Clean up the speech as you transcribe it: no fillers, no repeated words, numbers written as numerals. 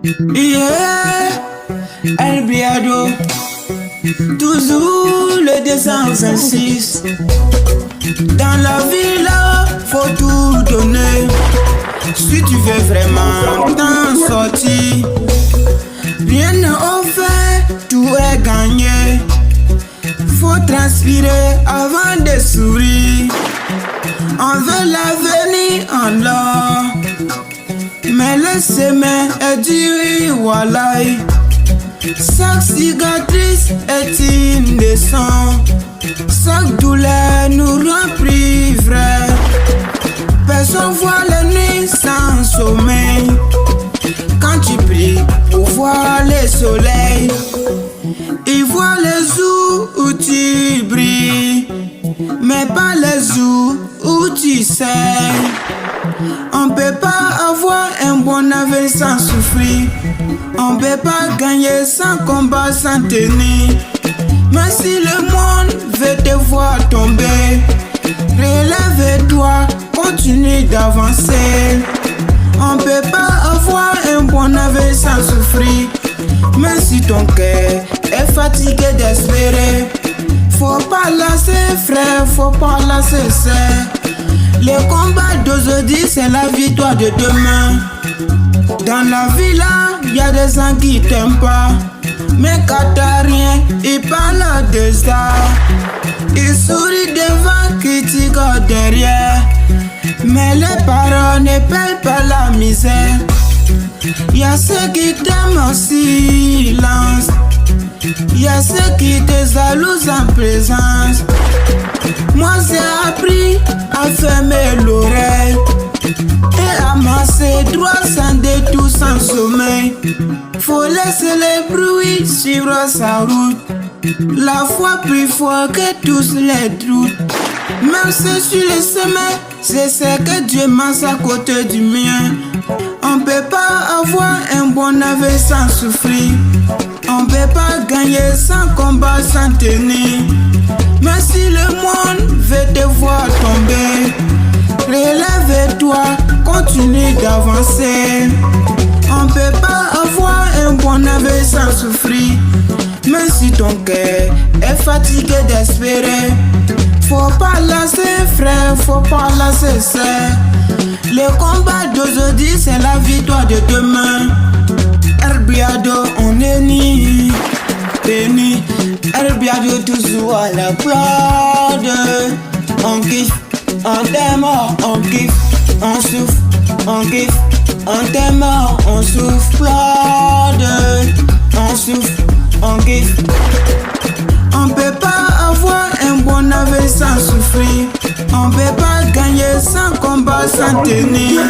Yeah, El Biado, toujours le 226. Dans la vie là, faut tout donner. Si tu veux vraiment t'en sortir, rien n'est offert, tout est gagné. Faut transpirer avant de sourire. On veut l'avenir en l'or, mais le chemin est dur, voilà. Chaque cicatrice est une leçon. Chaque douleur nous rend plus vrai. Personne voit la nuit sans sommeil. Quand tu pries pour voir le soleil, il voit les jours où tu brilles, mais pas les jours où tu sais. On peut pas avoir un bon avenir sans souffrir. On peut pas gagner sans combat, sans tenir. Mais si le monde veut te voir tomber, relève-toi, continue d'avancer. On peut pas avoir un bon avenir sans souffrir. Mais si ton cœur est fatigué d'espérer, faut pas lasser frère, faut pas lasser sœur. Le combat d'aujourd'hui c'est la victoire de demain. Dans la vie là, y'a des gens qui t'aiment pas, mais quand t'as rien, ils parlent de ça. Ils sourient devant, critiquent derrière, mais les paroles ne payent pas la misère. Y'a ceux qui t'aiment en silence, y'a ceux qui te jalousent en présence. Moi j'ai appris à fermer l'oreille et à marcher droit sans détour, sans sommeil. Faut laisser les bruits suivre sa route. La foi plus fort que tous les doutes. Même si sur le chemin, c'est ce que Dieu m'a à côté du mien. On peut pas avoir un bon avenir sans souffrir. On peut pas gagner sans combat, sans tenir. Mais si le monde veut te voir tomber, relève-toi, continue d'avancer. On peut pas avoir un bon avenir sans souffrir. Mais si ton cœur est fatigué d'espérer, faut pas lasser frère, faut pas lasser sœur. Le combat d'aujourd'hui c'est la victoire de demain. El Biado, on est ni béni. El Biado toujours à la plage. On kiffe, on t'aime, on kiffe, on souffre, on kiffe, on t'aime, on souffle, on souffle, on kiffe. On peut pas avoir un bon avenir sans souffrir. On peut pas gagner sans combat, sans tenir.